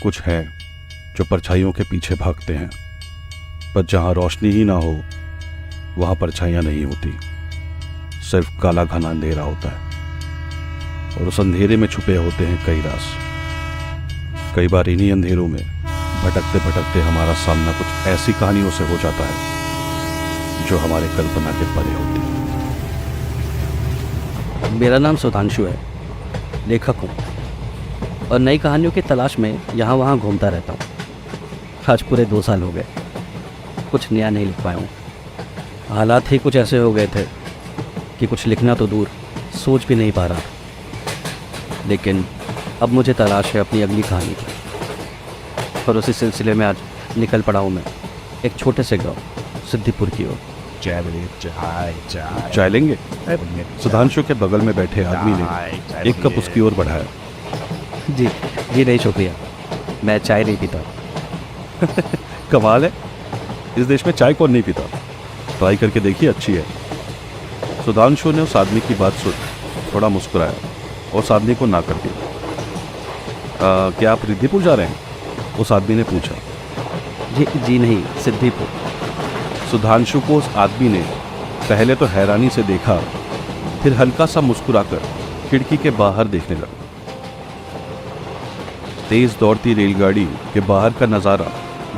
कुछ हैं जो परछाइयों के पीछे भागते हैं, पर जहाँ रोशनी ही ना हो वहाँ परछाइयाँ नहीं होती, सिर्फ काला घना अंधेरा होता है। और उस अंधेरे में छुपे होते हैं कई राज। कई बार इन्हीं अंधेरों में भटकते भटकते हमारा सामना कुछ ऐसी कहानियों से हो जाता है जो हमारे कल्पना के परे होती है। मेरा नाम सुधांशु है, लेखक हूँ और नई कहानियों की तलाश में यहाँ वहाँ घूमता रहता हूँ। आज पूरे 2 साल हो गए, कुछ नया नहीं लिख पाया हूँ। हालात ही कुछ ऐसे हो गए थे कि कुछ लिखना तो दूर, सोच भी नहीं पा रहा। लेकिन अब मुझे तलाश है अपनी अगली कहानी की, और उसी सिलसिले में आज निकल पड़ा हूँ मैं एक छोटे से गांव सिद्धिपुर की ओर। चाय लेंगे? सुधांशु के बगल में बैठे आदमी ने एक कप उसकी ओर बढ़ाया। जी जी नहीं शुक्रिया, मैं चाय नहीं पीता। कमाल है, इस देश में चाय कौन नहीं पीता? ट्राई करके देखिए, अच्छी है। सुधांशु ने उस आदमी की बात सुन थोड़ा मुस्कुराया और उस आदमी को ना कर दिया। क्या आप रिद्धिपुर जा रहे हैं? उस आदमी ने पूछा। जी नहीं, सिद्धिपुर। सुधांशु को उस आदमी ने पहले तो हैरानी से देखा, फिर हल्का सा मुस्कुराकर खिड़की के बाहर देखने लगा। तेज दौड़ती रेलगाड़ी के बाहर का नज़ारा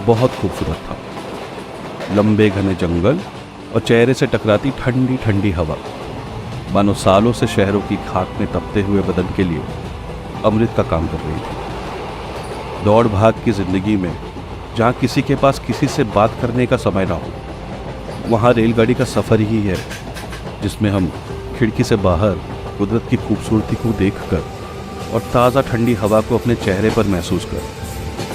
बहुत खूबसूरत था। लंबे घने जंगल और चेहरे से टकराती ठंडी ठंडी हवा मानो सालों से शहरों की खाक में तपते हुए बदन के लिए अमृत का काम कर रही थी। दौड़ भाग की जिंदगी में जहाँ किसी के पास किसी से बात करने का समय ना हो, वहाँ रेलगाड़ी का सफ़र ही है जिसमें हम खिड़की से बाहर कुदरत की खूबसूरती को देखकर और ताज़ा ठंडी हवा को अपने चेहरे पर महसूस कर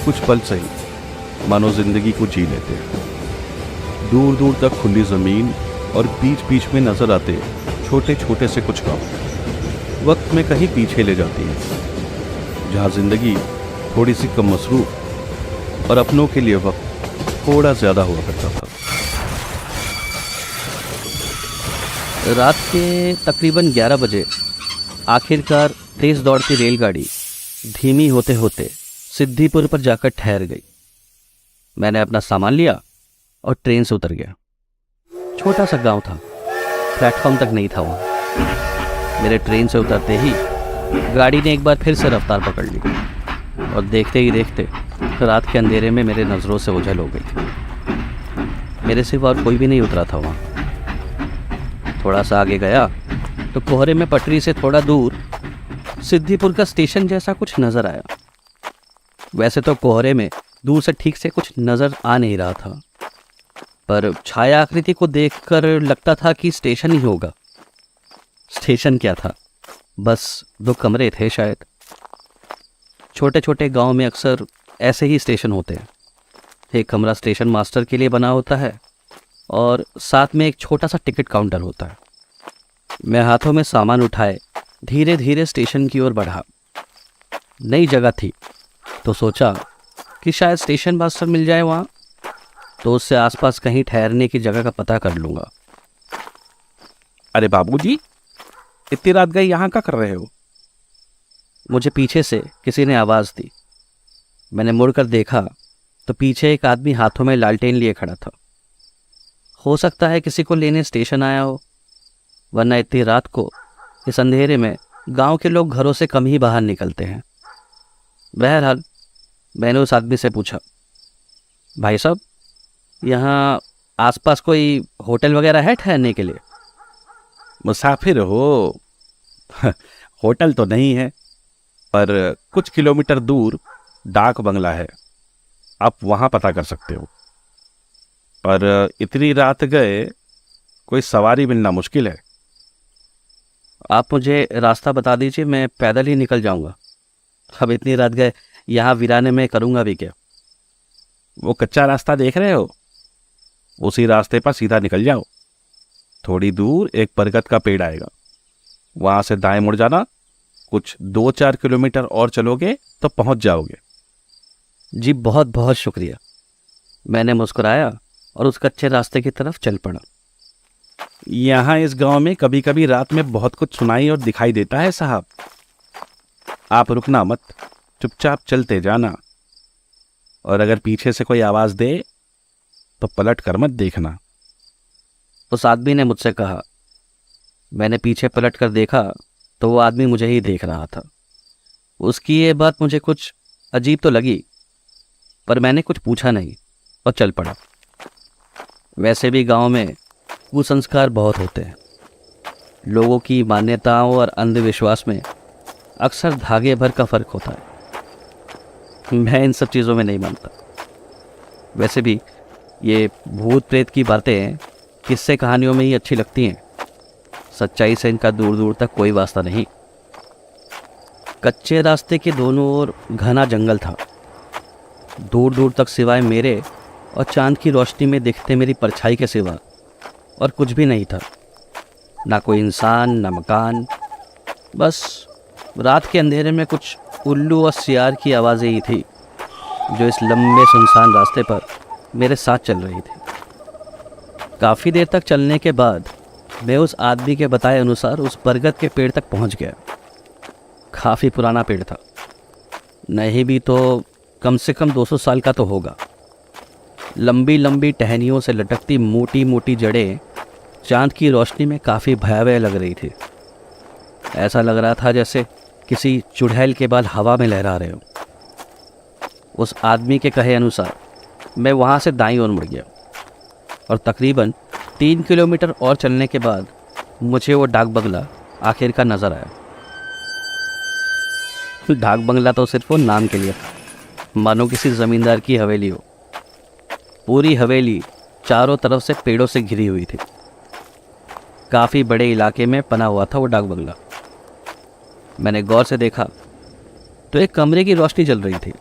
कुछ पल सही मानो जिंदगी को जी लेते हैं। दूर दूर तक खुली ज़मीन और बीच बीच में नज़र आते छोटे छोटे से कुछ गाँव वक्त में कहीं पीछे ले जाती है, जहाँ जिंदगी थोड़ी सी कम मसरूफ और अपनों के लिए वक्त थोड़ा ज़्यादा हुआ करता था। रात के तकरीबन 11 बजे आखिरकार तेज़ दौड़ती रेलगाड़ी धीमी होते होते सिद्धिपुर पर जाकर ठहर गई। मैंने अपना सामान लिया और ट्रेन से उतर गया। छोटा सा गांव था, प्लेटफॉर्म तक नहीं था वहाँ। मेरे ट्रेन से उतरते ही गाड़ी ने एक बार फिर से रफ्तार पकड़ ली और देखते ही देखते रात के अंधेरे में मेरे नज़रों से ओझल हो गई। मेरे सिवा और कोई भी नहीं उतरा था वहाँ। थोड़ा सा आगे गया तो कोहरे में पटरी से थोड़ा दूर सिद्धिपुर का स्टेशन जैसा कुछ नज़र आया। वैसे तो कोहरे में दूर से ठीक से कुछ नज़र आ नहीं रहा था, पर छाया आकृति को देखकर लगता था कि स्टेशन ही होगा। स्टेशन क्या था, बस 2 कमरे थे शायद। छोटे छोटे गांव में अक्सर ऐसे ही स्टेशन होते हैं। एक कमरा स्टेशन मास्टर के लिए बना होता है और साथ में एक छोटा सा टिकट काउंटर होता है। मैं हाथों में सामान उठाए धीरे धीरे स्टेशन की ओर बढ़ा। नई जगह थी तो सोचा कि शायद स्टेशन मास्टर मिल जाए वहाँ, तो उससे आसपास कहीं ठहरने की जगह का पता कर लूँगा। अरे बाबूजी, इतनी रात गए यहाँ क्या कर रहे हो? मुझे पीछे से किसी ने आवाज़ दी। मैंने मुड़कर देखा तो पीछे एक आदमी हाथों में लालटेन लिए खड़ा था। हो सकता है किसी को लेने स्टेशन आया हो, वरना इतनी रात को इस अंधेरे में गांव के लोग घरों से कम ही बाहर निकलते हैं। बहरहाल मैंने उस आदमी से पूछा, भाई साहब, यहाँ आसपास कोई होटल वगैरह है ठहरने के लिए? मुसाफिर हो? होटल तो नहीं है, पर कुछ किलोमीटर दूर डाक बंगला है, आप वहाँ पता कर सकते हो। पर इतनी रात गए कोई सवारी मिलना मुश्किल है। आप मुझे रास्ता बता दीजिए, मैं पैदल ही निकल जाऊंगा। अब इतनी रात गए यहाँ वीराने में करूँगा भी क्या? वो कच्चा रास्ता देख रहे हो, उसी रास्ते पर सीधा निकल जाओ। थोड़ी दूर एक बरगद का पेड़ आएगा, वहाँ से दाएं मुड़ जाना। कुछ 2-4 किलोमीटर और चलोगे तो पहुँच जाओगे। जी बहुत बहुत शुक्रिया। मैंने मुस्कुराया और उस कच्चे रास्ते की तरफ चल पड़ा। यहाँ इस गांव में कभी कभी रात में बहुत कुछ सुनाई और दिखाई देता है साहब। आप रुकना मत, चुपचाप चलते जाना। और अगर पीछे से कोई आवाज़ दे तो पलट कर मत देखना। उस आदमी ने मुझसे कहा। मैंने पीछे पलट कर देखा तो वो आदमी मुझे ही देख रहा था। उसकी ये बात मुझे कुछ अजीब तो लगी, पर मैंने कुछ पूछा नहीं और चल पड़ा। वैसे भी गांव में कुसंस्कार बहुत होते हैं। लोगों की मान्यताओं और अंधविश्वास में अक्सर धागे भर का फर्क होता है। मैं इन सब चीज़ों में नहीं मानता। वैसे भी ये भूत प्रेत की बातें किस्से कहानियों में ही अच्छी लगती हैं। सच्चाई से इनका दूर दूर तक कोई वास्ता नहीं। कच्चे रास्ते के दोनों ओर घना जंगल था। दूर दूर तक सिवाय मेरे और चांद की रोशनी में दिखते मेरी परछाई के सिवा और कुछ भी नहीं था। ना कोई इंसान, ना मकान, बस रात के अंधेरे में कुछ उल्लू और सियार की आवाज़ें ही थी जो इस लंबे सुनसान रास्ते पर मेरे साथ चल रही थी। काफ़ी देर तक चलने के बाद मैं उस आदमी के बताए अनुसार उस बरगद के पेड़ तक पहुंच गया। काफ़ी पुराना पेड़ था, नहीं भी तो कम से कम 200 साल का तो होगा। लंबी लंबी टहनियों से लटकती मोटी मोटी जड़ें चांद की रोशनी में काफ़ी भयावह लग रही थी। ऐसा लग रहा था जैसे किसी चुड़ैल के बाल हवा में लहरा रहे हो। उस आदमी के कहे अनुसार मैं वहाँ से दाईं ओर मुड़ गया और तकरीबन 3 किलोमीटर और चलने के बाद मुझे वो डाक बंगला आखिरकार नज़र आया। डाक बंगला तो सिर्फ वो नाम के लिए था, मानो किसी ज़मींदार की हवेली हो। पूरी हवेली चारों तरफ से पेड़ों से घिरी हुई थी। काफ़ी बड़े इलाके में पना हुआ था वो डाक बंगला। मैंने गौर से देखा तो एक कमरे की रोशनी जल रही थी।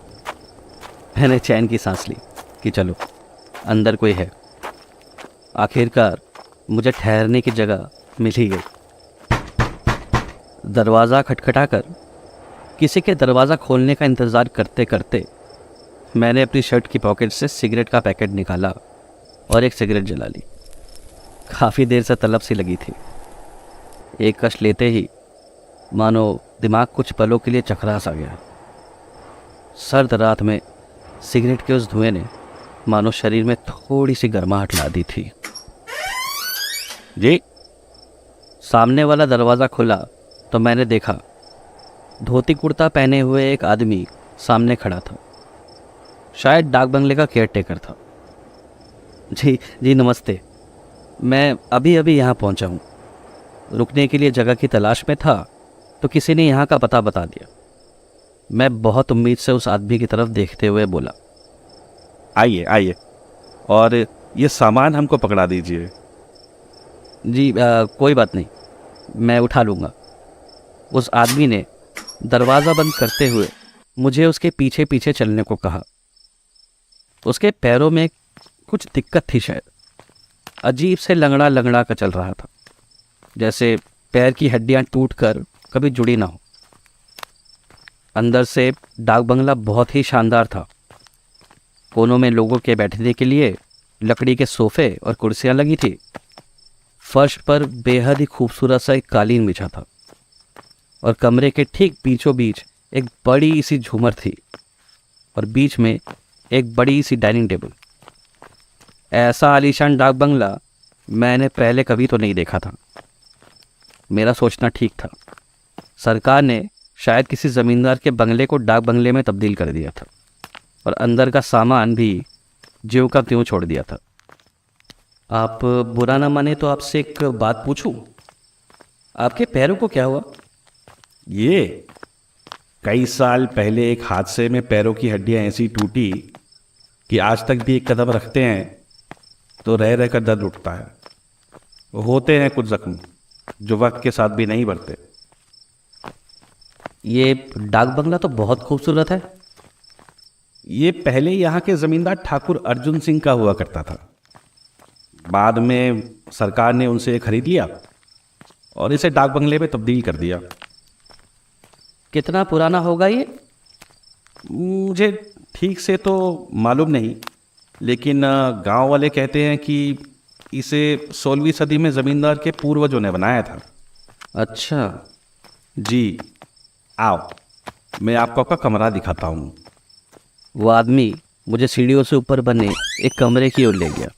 मैंने चैन की सांस ली कि चलो अंदर कोई है। आखिरकार मुझे ठहरने की जगह मिल ही गई। दरवाज़ा खटखटाकर किसी के दरवाज़ा खोलने का इंतज़ार करते करते मैंने अपनी शर्ट की पॉकेट से सिगरेट का पैकेट निकाला और एक सिगरेट जला ली। काफ़ी देर से तलब सी लगी थी। एक कश लेते ही मानो दिमाग कुछ पलों के लिए चकरास आ गया। सर्द रात में सिगरेट के उस धुएं ने मानो शरीर में थोड़ी सी गर्माहट ला दी थी। जी, सामने वाला दरवाज़ा खुला तो मैंने देखा धोती कुर्ता पहने हुए एक आदमी सामने खड़ा था। शायद डाक बंगले का केयरटेकर था। जी नमस्ते, मैं अभी अभी यहाँ पहुँचा हूँ। रुकने के लिए जगह की तलाश में था तो किसी ने यहाँ का पता बता दिया। मैं बहुत उम्मीद से उस आदमी की तरफ देखते हुए बोला, आइए आइए, और ये सामान हमको पकड़ा दीजिए। जी कोई बात नहीं, मैं उठा लूँगा। उस आदमी ने दरवाज़ा बंद करते हुए मुझे उसके पीछे पीछे चलने को कहा। उसके पैरों में कुछ दिक्कत थी, शायद अजीब से लंगड़ा लंगड़ा का चल रहा था, जैसे पैर की हड्डियां टूटकर कभी जुड़ी ना हो। अंदर से डाक बंगला बहुत ही शानदार था। कोनों में लोगों के बैठने के लिए लकड़ी के सोफे और कुर्सियां लगी थी। फर्श पर बेहद ही खूबसूरत सा एक कालीन बिछा था और कमरे के ठीक बीचों बीच एक बड़ी सी झूमर थी और बीच में एक बड़ी सी डाइनिंग टेबल। ऐसा आलीशान डाक बंगला मैंने पहले कभी तो नहीं देखा था। मेरा सोचना ठीक था। सरकार ने शायद किसी ज़मींदार के बंगले को डाक बंगले में तब्दील कर दिया था और अंदर का सामान भी ज्यों का त्यों छोड़ दिया था। आप बुरा ना माने तो आपसे एक बात पूछूं? आपके पैरों को क्या हुआ? ये कई साल पहले एक हादसे में पैरों की हड्डियां ऐसी टूटी कि आज तक भी एक कदम रखते हैं तो रह रहकर दर्द उठता है। होते हैं कुछ जख्म जो वक्त के साथ भी नहीं बढ़ते। ये डाक बंगला तो बहुत खूबसूरत है। ये पहले यहाँ के जमींदार ठाकुर अर्जुन सिंह का हुआ करता था। बाद में सरकार ने उनसे ये खरीद लिया और इसे डाक बंगले में तब्दील कर दिया। कितना पुराना होगा ये? मुझे ठीक से तो मालूम नहीं, लेकिन गांव वाले कहते हैं कि इसे 16वीं सदी में जमींदार के पूर्वजों ने बनाया था। अच्छा जी, आओ मैं आपको आपका कमरा दिखाता हूँ। वो आदमी मुझे सीढ़ियों से ऊपर बने एक कमरे की ओर ले गया।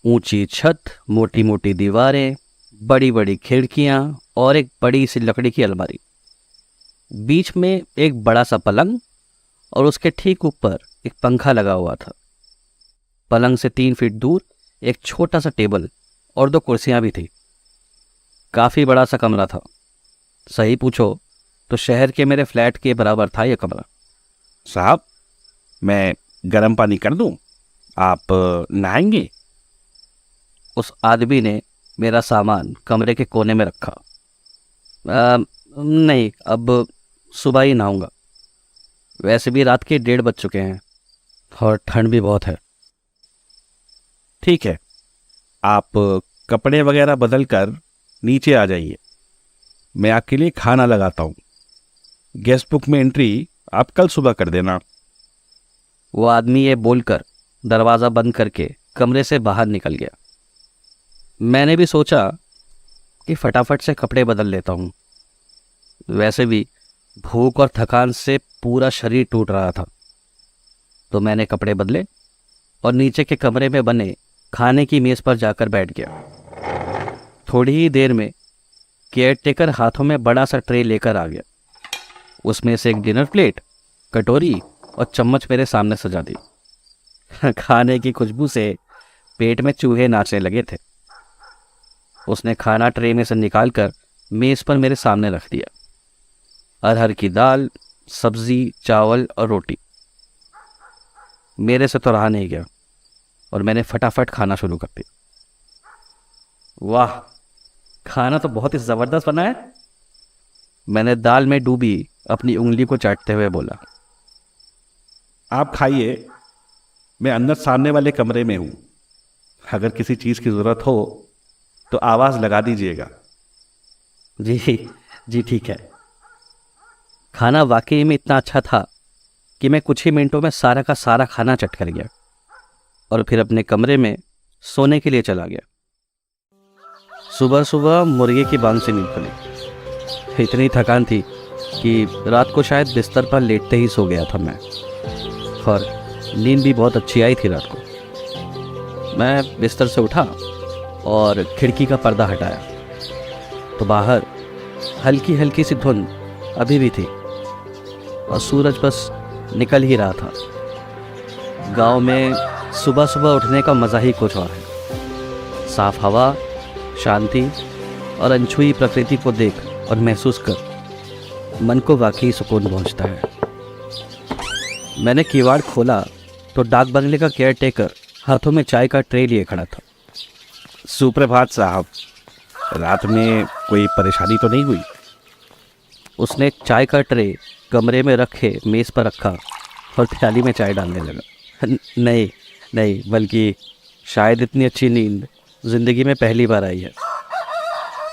ऊंची छत, मोटी मोटी दीवारें, बड़ी बड़ी खिड़कियां और एक बड़ी सी लकड़ी की अलमारी। बीच में एक बड़ा सा पलंग और उसके ठीक ऊपर एक पंखा लगा हुआ था। पलंग से 3 फीट दूर एक छोटा सा टेबल और 2 कुर्सियां भी थी। काफ़ी बड़ा सा कमरा था। सही पूछो तो शहर के मेरे फ्लैट के बराबर था यह कमरा। साहब, मैं गर्म पानी कर दूं? आप नहाएंगे? उस आदमी ने मेरा सामान कमरे के कोने में रखा। नहीं, अब सुबह ही नहाऊंगा। वैसे भी रात के 1:30 बज चुके हैं और ठंड भी बहुत है। ठीक है, आप कपड़े वगैरह बदल कर नीचे आ जाइए। मैं आपके लिए खाना लगाता हूँ। गेस्ट बुक में एंट्री आप कल सुबह कर देना। वो आदमी ये बोलकर दरवाज़ा बंद करके कमरे से बाहर निकल गया। मैंने भी सोचा कि फटाफट से कपड़े बदल लेता हूँ। वैसे भी भूख और थकान से पूरा शरीर टूट रहा था। तो मैंने कपड़े बदले और नीचे के कमरे में बने खाने की मेज़ पर जाकर बैठ गया। थोड़ी ही देर में केयरटेकर हाथों में बड़ा सा ट्रे लेकर आ गया। उसमें से एक डिनर प्लेट, कटोरी और चम्मच मेरे सामने सजा दी। खाने की खुशबू से पेट में चूहे नाचने लगे थे। उसने खाना ट्रे में से निकालकर मेज़ पर मेरे सामने रख दिया। अरहर की दाल, सब्जी, चावल और रोटी। मेरे से तो रहा नहीं गया और मैंने फटाफट खाना शुरू कर दिया। वाह, खाना तो बहुत ही ज़बरदस्त बना है। मैंने दाल में डूबी अपनी उंगली को चाटते हुए बोला। आप खाइए, मैं अंदर सामने वाले कमरे में हूँ। अगर किसी चीज़ की ज़रूरत हो तो आवाज़ लगा दीजिएगा। जी ठीक है। खाना वाकई में इतना अच्छा था कि मैं कुछ ही मिनटों में सारा का सारा खाना चट कर गया और फिर अपने कमरे में सोने के लिए चला गया। सुबह सुबह मुर्गे की बांग से नींद खुली। इतनी थकान थी कि रात को शायद बिस्तर पर लेटते ही सो गया था मैं, और नींद भी बहुत अच्छी आई थी रात को। मैं बिस्तर से उठा और खिड़की का पर्दा हटाया तो बाहर हल्की हल्की सी धुंध अभी भी थी और सूरज बस निकल ही रहा था। गांव में सुबह सुबह उठने का मज़ा ही कुछ और है। साफ हवा, शांति और अनछुई प्रकृति को देख और महसूस कर मन को वाकई सुकून पहुंचता है। मैंने किवाड़ खोला तो डाक बंगले का केयरटेकर हाथों में चाय का ट्रे लिए खड़ा था। सुप्रभात साहब, रात में कोई परेशानी तो नहीं हुई? उसने चाय का ट्रे कमरे में रखे मेज़ पर रखा और प्याली में चाय डालने लगा। नहीं, बल्कि शायद इतनी अच्छी नींद ज़िंदगी में पहली बार आई है।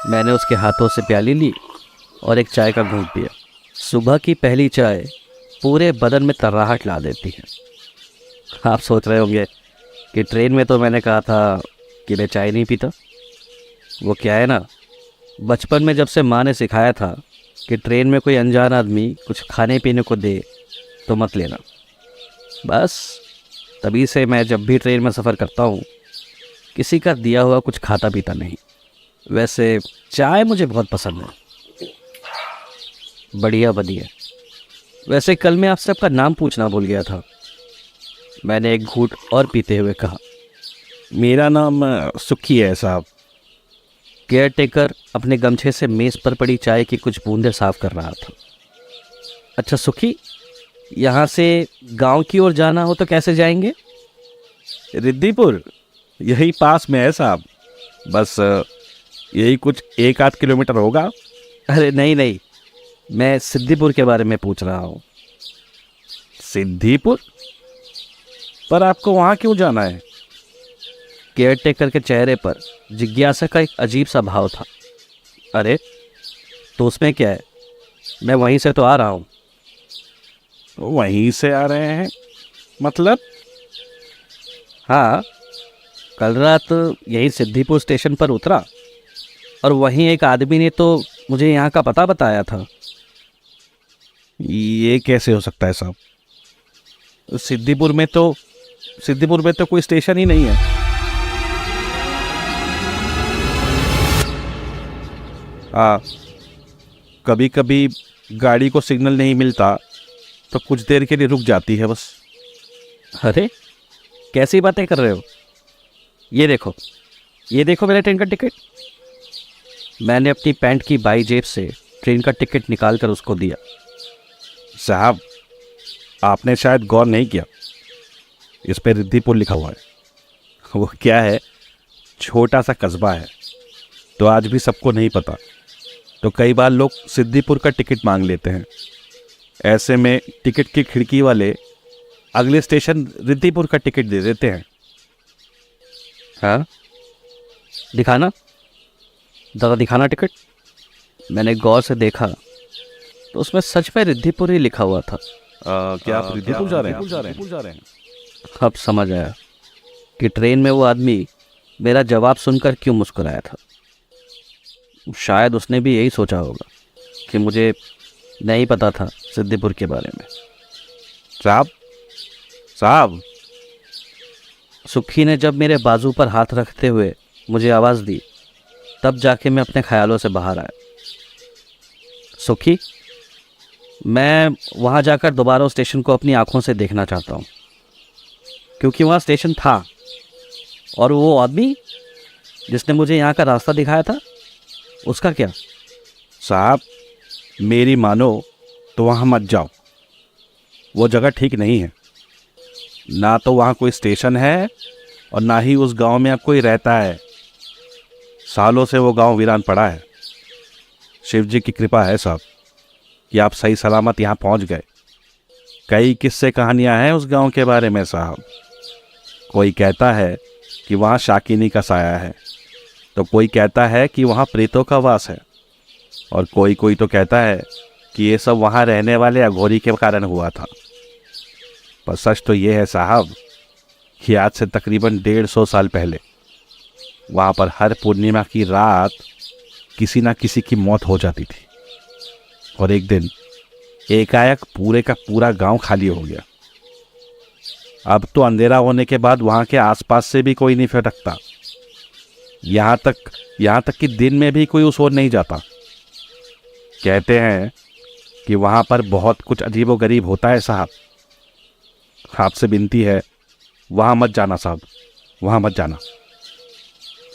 मैंने उसके हाथों से प्याली ली और एक चाय का घूंट पिया। सुबह की पहली चाय पूरे बदन में तर्राहट ला देती है। आप सोच रहे होंगे कि ट्रेन में तो मैंने कहा था कि मैं चाय नहीं पीता। वो क्या है ना, बचपन में जब से माँ ने सिखाया था कि ट्रेन में कोई अनजान आदमी कुछ खाने पीने को दे तो मत लेना। बस तभी से मैं जब भी ट्रेन में सफ़र करता हूँ किसी का दिया हुआ कुछ खाता पीता नहीं। वैसे चाय मुझे बहुत पसंद है। बढ़िया। वैसे कल मैं आपसे आपका नाम पूछना भूल गया था। मैंने एक घूंट और पीते हुए कहा। मेरा नाम सुखी है साहब। केयरटेकर अपने गमछे से मेज़ पर पड़ी चाय की कुछ बूंदें साफ कर रहा था। अच्छा सुखी, यहाँ से गांव की ओर जाना हो तो कैसे जाएंगे? रिद्धिपुर यही पास में है साहब, बस यही कुछ 1-8 किलोमीटर होगा। अरे नहीं, मैं सिद्धिपुर के बारे में पूछ रहा हूँ। सिद्धिपुर? पर आपको वहाँ क्यों जाना है? केयरटेकर के चेहरे पर जिज्ञासा का एक अजीब सा भाव था। अरे तो उसमें क्या है, मैं वहीं से तो आ रहा हूँ। वहीं से आ रहे हैं मतलब? हाँ, कल रात यहीं सिद्धिपुर स्टेशन पर उतरा और वहीं एक आदमी ने तो मुझे यहाँ का पता बताया था। ये कैसे हो सकता है साहब? सिद्दीपुर में तो कोई स्टेशन ही नहीं है। कभी कभी गाड़ी को सिग्नल नहीं मिलता तो कुछ देर के लिए रुक जाती है बस। अरे कैसी बातें कर रहे हो? ये देखो मेरा ट्रेन का टिकट। मैंने अपनी पैंट की बाई जेब से ट्रेन का टिकट निकाल कर उसको दिया। साहब, आपने शायद गौर नहीं किया, इस पे रिद्धिपुर लिखा हुआ है। वो क्या है, छोटा सा कस्बा है तो आज भी सबको नहीं पता, तो कई बार लोग सिद्दीपुर का टिकट मांग लेते हैं। ऐसे में टिकट की खिड़की वाले अगले स्टेशन रिद्धिपुर का टिकट दे देते हैं। हाँ, दिखाना, ज़्यादा दिखाना टिकट। मैंने गौर से देखा तो उसमें सच में रिद्धिपुर ही लिखा हुआ था। क्या आप रिद्धिपुर जा रहे हैं? अब समझ आया कि ट्रेन में वो आदमी मेरा जवाब सुनकर क्यों मुस्कुराया था। शायद उसने भी यही सोचा होगा कि मुझे नहीं पता था सिद्दीपुर के बारे में। साहब, सुखी ने जब मेरे बाजू पर हाथ रखते हुए मुझे आवाज़ दी, तब जाके मैं अपने ख्यालों से बाहर आया। सुखी, मैं वहाँ जाकर दोबारा उस स्टेशन को अपनी आंखों से देखना चाहता हूँ, क्योंकि वहाँ स्टेशन था और वो आदमी जिसने मुझे यहाँ का रास्ता दिखाया था, उसका क्या? साहब, मेरी मानो तो वहाँ मत जाओ, वो जगह ठीक नहीं है। ना तो वहाँ कोई स्टेशन है और ना ही उस गांव में अब कोई रहता है। सालों से वो गांव वीरान पड़ा है। शिव जी की कृपा है साहब कि आप सही सलामत यहाँ पहुँच गए। कई किस्से कहानियाँ हैं उस गांव के बारे में साहब। कोई कहता है कि वहाँ शाकिनी का साया है, तो कोई कहता है कि वहाँ प्रेतों का वास है, और कोई तो कहता है कि ये सब वहाँ रहने वाले अघोरी के कारण हुआ था। पर सच तो ये है साहब कि आज से तकरीबन 150 साल पहले वहाँ पर हर पूर्णिमा की रात किसी ना किसी की मौत हो जाती थी, और एक दिन एकाएक पूरे का पूरा गांव खाली हो गया। अब तो अंधेरा होने के बाद वहाँ के आसपास से भी कोई नहीं फटकता। यहाँ तक कि दिन में भी कोई उस ओर नहीं जाता। कहते हैं कि वहाँ पर बहुत कुछ अजीबोगरीब होता है साहब। आपसे विनती है, वहाँ मत जाना साहब, वहाँ मत जाना।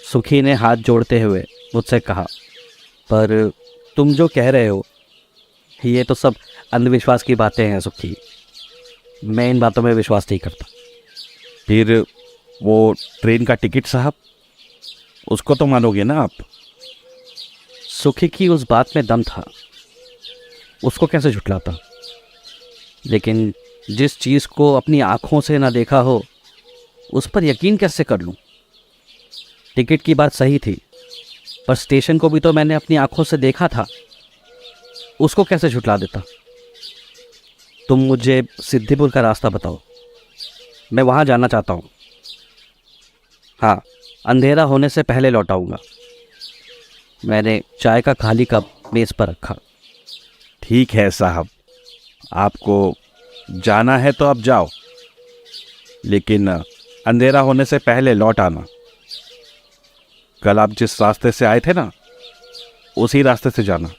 सुखी ने हाथ जोड़ते हुए मुझसे कहा, पर तुम जो कह रहे हो ये तो सब अंधविश्वास की बातें हैं सुखी। मैं इन बातों में विश्वास नहीं करता। फिर वो ट्रेन का टिकट साहब, उसको तो मानोगे ना आप? सुखी की उस बात में दम था, उसको कैसे झुठलाता। लेकिन जिस चीज़ को अपनी आँखों से ना देखा हो उस पर यकीन कैसे कर लूँ? टिकट की बात सही थी, पर स्टेशन को भी तो मैंने अपनी आँखों से देखा था, उसको कैसे झुठला देता? तुम मुझे सिद्दीपुर का रास्ता बताओ, मैं वहाँ जाना चाहता हूँ। हाँ, अंधेरा होने से पहले लौट आऊँगा। मैंने चाय का खाली कप मेज़ पर रखा। ठीक है साहब, आपको जाना है तो आप जाओ, लेकिन अंधेरा होने से पहले लौट आना। कल आप जिस रास्ते से आए थे ना, उसी रास्ते से जाना।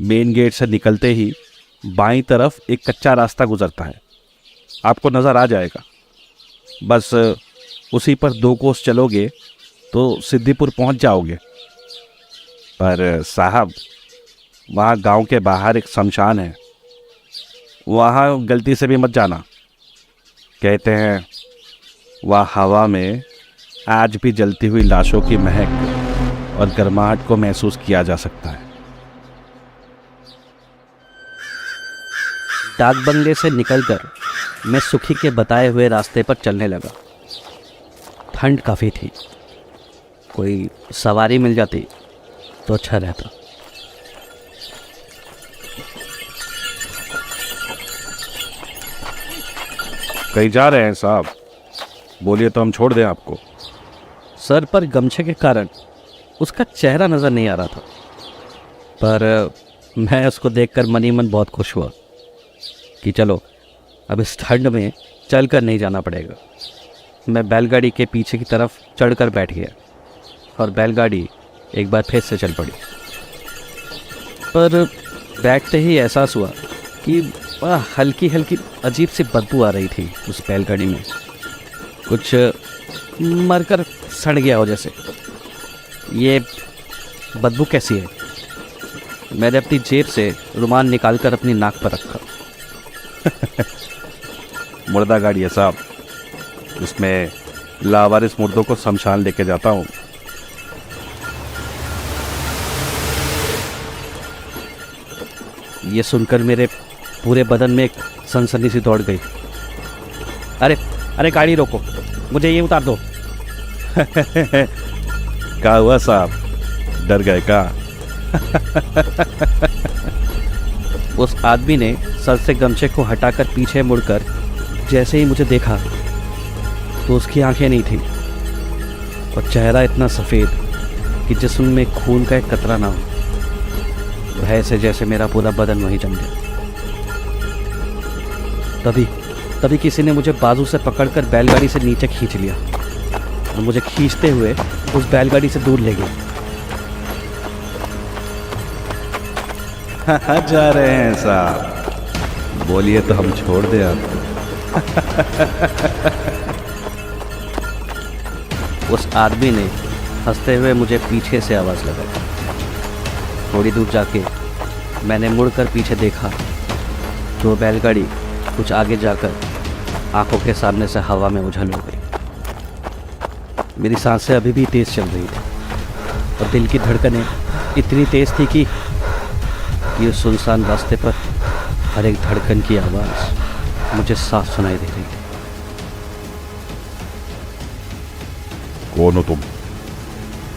मेन गेट से निकलते ही बाईं तरफ एक कच्चा रास्ता गुजरता है, आपको नज़र आ जाएगा। बस उसी पर 2 कोस चलोगे तो सिद्दीपुर पहुंच जाओगे। पर साहब, वहाँ गांव के बाहर एक शमशान है, वहाँ गलती से भी मत जाना। कहते हैं वहाँ हवा में आज भी जलती हुई लाशों की महक और गर्माहट को महसूस किया जा सकता है। डाक बंगले से निकलकर मैं सुखी के बताए हुए रास्ते पर चलने लगा। ठंड काफ़ी थी, कोई सवारी मिल जाती तो अच्छा रहता। कहीं जा रहे हैं साहब? बोलिए तो हम छोड़ दें आपको। सर पर गमछे के कारण उसका चेहरा नज़र नहीं आ रहा था, पर मैं उसको देखकर मन ही मन बहुत खुश हुआ कि चलो अब इस ठंड में चल कर नहीं जाना पड़ेगा। मैं बैलगाड़ी के पीछे की तरफ चढ़कर बैठ गया और बैलगाड़ी एक बार फिर से चल पड़ी। पर बैठते ही एहसास हुआ कि हल्की हल्की अजीब सी बदबू आ रही थी उस बैलगाड़ी में, कुछ मरकर सड़ गया हो जैसे। ये बदबू कैसी है? मैंने अपनी जेब से रुमाल निकालकर अपनी नाक पर रखा। मुर्दा गाड़ी है साहब, इसमें लावारिस मुर्दों को शमशान लेके जाता हूँ। ये सुनकर मेरे पूरे बदन में एक सनसनी सी दौड़ गई। अरे अरे गाड़ी रोको, मुझे ये उतार दो। क्या हुआ साहब, डर गए का? उस आदमी ने सर से गमछे को हटाकर पीछे मुड़कर जैसे ही मुझे देखा तो उसकी आंखें नहीं थी और चेहरा इतना सफ़ेद कि जिस्म में खून का एक कतरा ना हो। भय से जैसे मेरा पूरा बदन वहीं जम गया। तभी किसी ने मुझे बाजू से पकड़कर बैलगाड़ी से नीचे खींच लिया और मुझे खींचते हुए उस बैलगाड़ी से दूर ले गया। जा रहे हैं साहब, बोलिए तो हम छोड़ दें आपको। उस आदमी ने हंसते हुए मुझे पीछे से आवाज़ लगाई। थोड़ी दूर जाके मैंने मुड़कर पीछे देखा तो बैलगाड़ी कुछ आगे जाकर आंखों के सामने से हवा में उछल हो गई। मेरी सांसें अभी भी तेज़ चल रही थी और दिल की धड़कनें इतनी तेज़ थी कि उस सुनसान रास्ते पर हर एक धड़कन की आवाज़ मुझे साफ सुनाई दे रही थी। कौन हो तुम?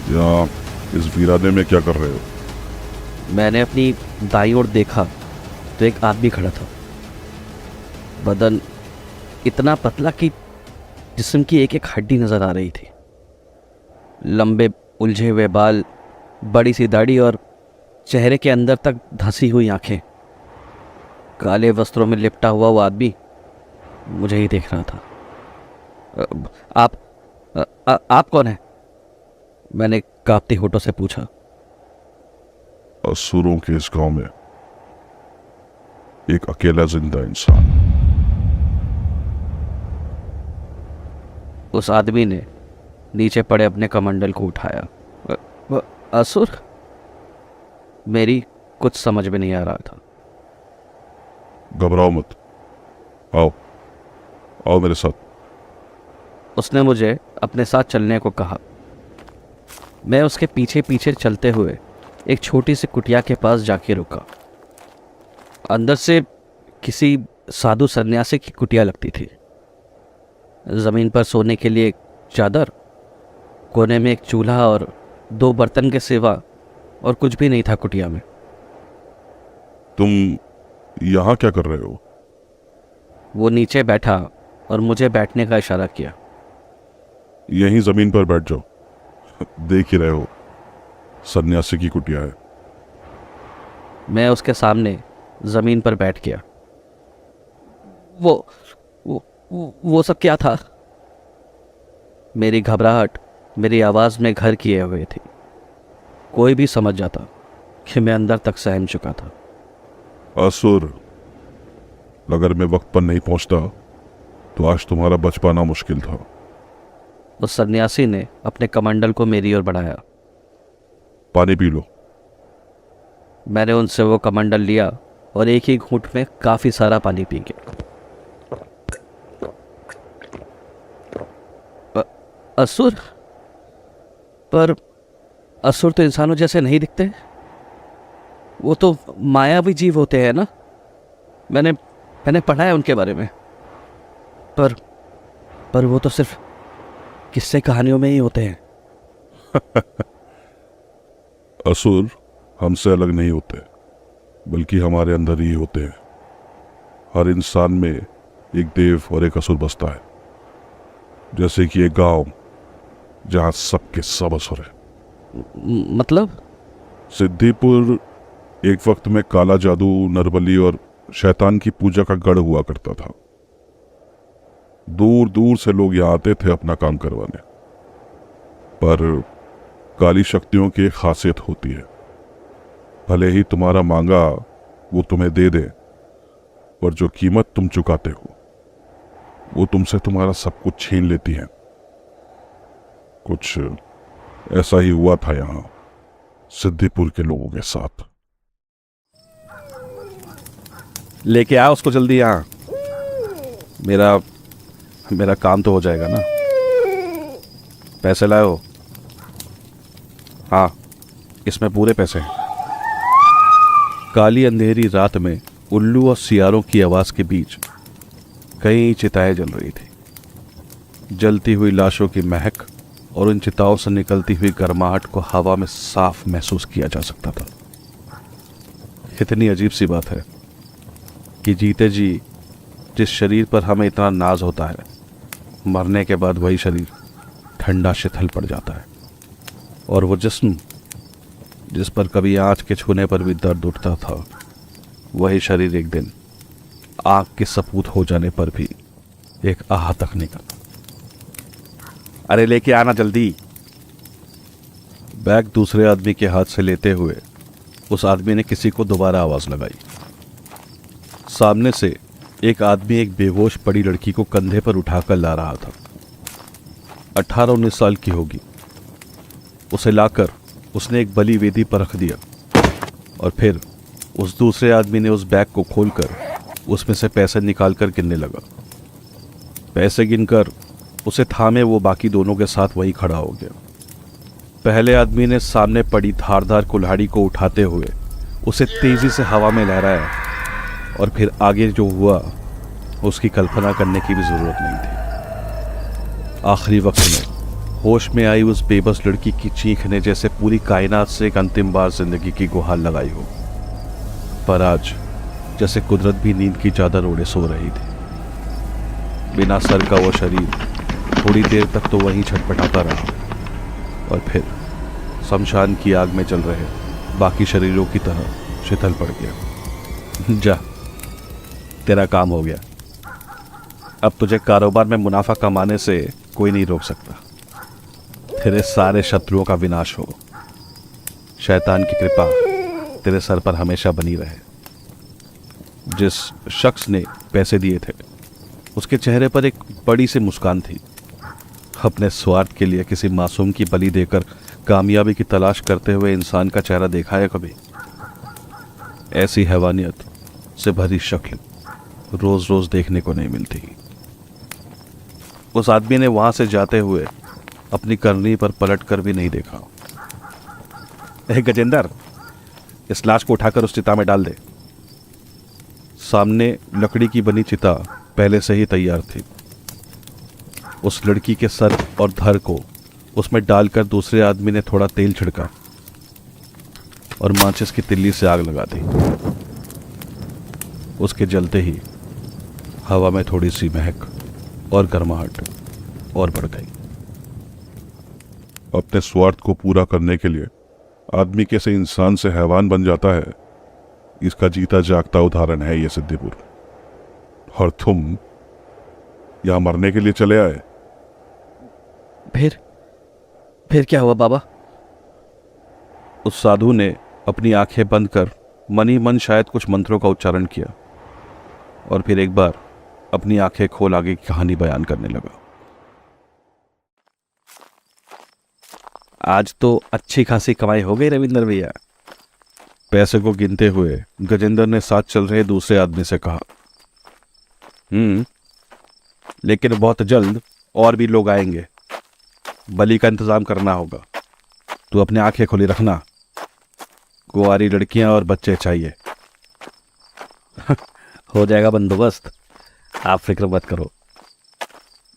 यहाँ इस वीराने में क्या कर रहे हो? मैंने अपनी दाईं ओर देखा तो एक आदमी खड़ा था। बदन इतना पतला कि जिस्म की एक एक हड्डी नजर आ रही थी। लंबे उलझे हुए बाल, बड़ी सी दाढ़ी और चेहरे के अंदर तक धंसी हुई आंखें। काले वस्त्रों में लिपटा हुआ वो आदमी मुझे ही देख रहा था। आप कौन हैं? मैंने कांपते होठों से पूछा। असुरों के इस गांव में एक अकेला जिंदा इंसान। उस आदमी ने नीचे पड़े अपने कमंडल को उठाया। असुर? मेरी कुछ समझ में नहीं आ रहा था। घबराओ मत, आओ आओ मेरे साथ। उसने मुझे अपने साथ चलने को कहा। मैं उसके पीछे पीछे चलते हुए एक छोटी सी कुटिया के पास जाके रुका। अंदर से किसी साधु सन्यासी की कुटिया लगती थी। ज़मीन पर सोने के लिए एक चादर, कोने में एक चूल्हा और 2 बर्तन के सिवा और कुछ भी नहीं था कुटिया में। तुम यहाँ क्या कर रहे हो? वो नीचे बैठा और मुझे बैठने का इशारा किया। यहीं जमीन पर बैठ जाओ, देख ही रहे हो सन्यासी की कुटिया है। मैं उसके सामने ज़मीन पर बैठ गया। वो सब क्या था? मेरी घबराहट मेरी आवाज़ में घर किए हुए थी। कोई भी समझ जाता कि मैं अंदर तक सहम चुका था। असुर, अगर मैं वक्त पर नहीं पहुंचता तो आज तुम्हारा बच पाना मुश्किल था। उस सन्यासी ने अपने कमंडल को मेरी ओर बढ़ाया। पानी पी लो। मैंने उनसे वो कमंडल लिया और एक ही घूंट में काफ़ी सारा पानी पी गया। असुर? पर असुर तो इंसानों जैसे नहीं दिखते। वो तो मायावी जीव होते हैं ना। मैंने पढ़ा है उनके बारे में। पर वो तो सिर्फ किस्से कहानियों में ही होते हैं। असुर हमसे अलग नहीं होते, बल्कि हमारे अंदर ही होते हैं। हर इंसान में एक देव और एक असुर बसता है, जैसे कि एक गांव जहां सबके सब असुर है। मतलब? सिद्धिपुर एक वक्त में काला जादू, नरबली और शैतान की पूजा का गढ़ हुआ करता था। दूर दूर से लोग यहाँ आते थे अपना काम करवाने। पर काली शक्तियों की एक खासियत होती है, भले ही तुम्हारा मांगा वो तुम्हें दे दे, पर जो कीमत तुम चुकाते हो वो तुमसे तुम्हारा सब कुछ छीन लेती है। कुछ ऐसा ही हुआ था यहाँ सिद्धिपुर के लोगों के साथ। लेके आ उसको जल्दी यहाँ, मेरा मेरा काम तो हो जाएगा ना। पैसे लाओ। हाँ, इसमें पूरे पैसे हैं। काली अंधेरी रात में उल्लू और सियारों की आवाज के बीच कई चिताएं जल रही थी। जलती हुई लाशों की महक और उन चिताओं से निकलती हुई गर्माहट को हवा में साफ महसूस किया जा सकता था। कितनी अजीब सी बात है कि जीते जी जिस शरीर पर हमें इतना नाज होता है, मरने के बाद वही शरीर ठंडा शिथिल पड़ जाता है, और वो जिस्म जिस पर कभी आँच के छूने पर भी दर्द उठता था, वही शरीर एक दिन आग के सपूत हो जाने पर भी एक आह तक नहीं करता। अरे लेके आना जल्दी। बैग दूसरे आदमी के हाथ से लेते हुए उस आदमी ने किसी को दोबारा आवाज लगाई। सामने से एक आदमी एक बेहोश पड़ी लड़की को कंधे पर उठाकर ला रहा था। 18-19 साल की होगी। उसे लाकर उसने एक बली वेदी पर रख दिया और फिर उस दूसरे आदमी ने उस बैग को खोलकर उसमें से पैसे निकालकर गिनने लगा। पैसे गिनकर उसे थामे वो बाकी दोनों के साथ वही खड़ा हो गया। पहले आदमी ने सामने पड़ी धारदार कुल्हाड़ी को उठाते हुए उसे तेजी से हवा में लहराया, और फिर आगे जो हुआ उसकी कल्पना करने की भी जरूरत नहीं थी। आखिरी वक्त में होश में आई उस बेबस लड़की की चीख ने जैसे पूरी कायनात से एक अंतिम बार जिंदगी की गुहार लगाई हो। पर आज जैसे कुदरत भी नींद की चादर ओढ़े सो रही थी। बिना सर का वो शरीर थोड़ी देर तक तो वहीं छटपटाता रहा, और फिर शमशान की आग में जल रहे बाकी शरीरों की तरह शिथिल पड़ गया। जा, तेरा काम हो गया। अब तुझे कारोबार में मुनाफा कमाने से कोई नहीं रोक सकता। तेरे सारे शत्रुओं का विनाश हो। शैतान की कृपा तेरे सर पर हमेशा बनी रहे। जिस शख्स ने पैसे दिए थे उसके चेहरे पर एक बड़ी सी मुस्कान थी। अपने स्वार्थ के लिए किसी मासूम की बलि देकर कामयाबी की तलाश करते हुए इंसान का चेहरा देखा है कभी? ऐसी हैवानियत से भरी शक्ल रोज रोज देखने को नहीं मिलती। उस आदमी ने वहां से जाते हुए अपनी करनी पर पलट कर भी नहीं देखा। गजेंद्र, इस लाश को उठाकर उस चिता में डाल दे। सामने लकड़ी की बनी चिता पहले से ही तैयार थी। उस लड़की के सर और धड़ को उसमें डालकर दूसरे आदमी ने थोड़ा तेल छिड़का और माचिस की तिल्ली से आग लगा दी। उसके जलते ही हवा में थोड़ी सी महक और गर्माहट और बढ़ गई। अपने स्वार्थ को पूरा करने के लिए आदमी कैसे इंसान से हैवान बन जाता है, इसका जीता जागता उदाहरण है ये सिद्धिपुर। और तुम यहां मरने के लिए चले आए? फिर क्या हुआ बाबा? उस साधु ने अपनी आंखें बंद कर मन ही मन शायद कुछ मंत्रों का उच्चारण किया और फिर एक बार अपनी आंखें खोल आगे की कहानी बयान करने लगा। आज तो अच्छी खासी कमाई हो गई रविंद्र भैया। पैसे को गिनते हुए गजेंद्र ने साथ चल रहे दूसरे आदमी से कहा। लेकिन बहुत जल्द और भी लोग आएंगे। बलि का इंतजाम करना होगा। तू अपने आंखें खुली रखना। कुंवारी लड़कियां और बच्चे चाहिए। हो जाएगा बंदोबस्त, आप फिक्र मत करो।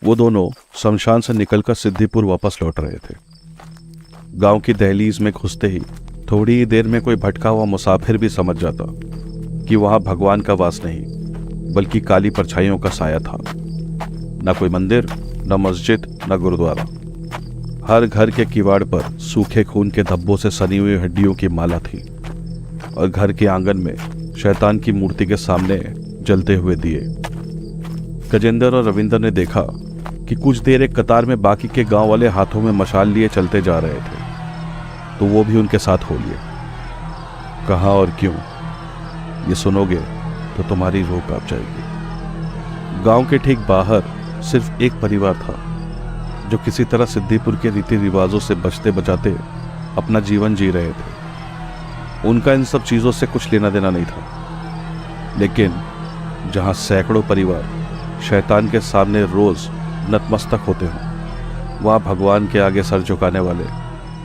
वो दोनों शमशान से निकलकर सिद्धिपुर वापस लौट रहे थे। गांव की दहलीज में घुसते ही थोड़ी ही देर में कोई भटका हुआ मुसाफिर भी समझ जाता कि वहां भगवान का वास नहीं बल्कि काली परछाइयों का साया था। न कोई मंदिर, न मस्जिद, न गुरुद्वारा। हर घर के किवाड़ पर सूखे खून के धब्बों से सनी हुई हड्डियों की माला थी और घर के आंगन में शैतान की मूर्ति के सामने जलते हुए दिए। गजेंद्र और रविंद्र ने देखा कि कुछ देर एक कतार में बाकी के गांव वाले हाथों में मशाल लिए चलते जा रहे थे, तो वो भी उनके साथ हो लिए। कहाँ और क्यों, ये सुनोगे तो तुम्हारी रूह कांप जाएगी। गांव के ठीक बाहर सिर्फ एक परिवार था जो किसी तरह सिद्दीपुर के रीति रिवाजों से बचते बचाते अपना जीवन जी रहे थे। उनका इन सब चीज़ों से कुछ लेना देना नहीं था, लेकिन जहां सैकड़ों परिवार शैतान के सामने रोज नतमस्तक होते हों, वहां भगवान के आगे सर झुकाने वाले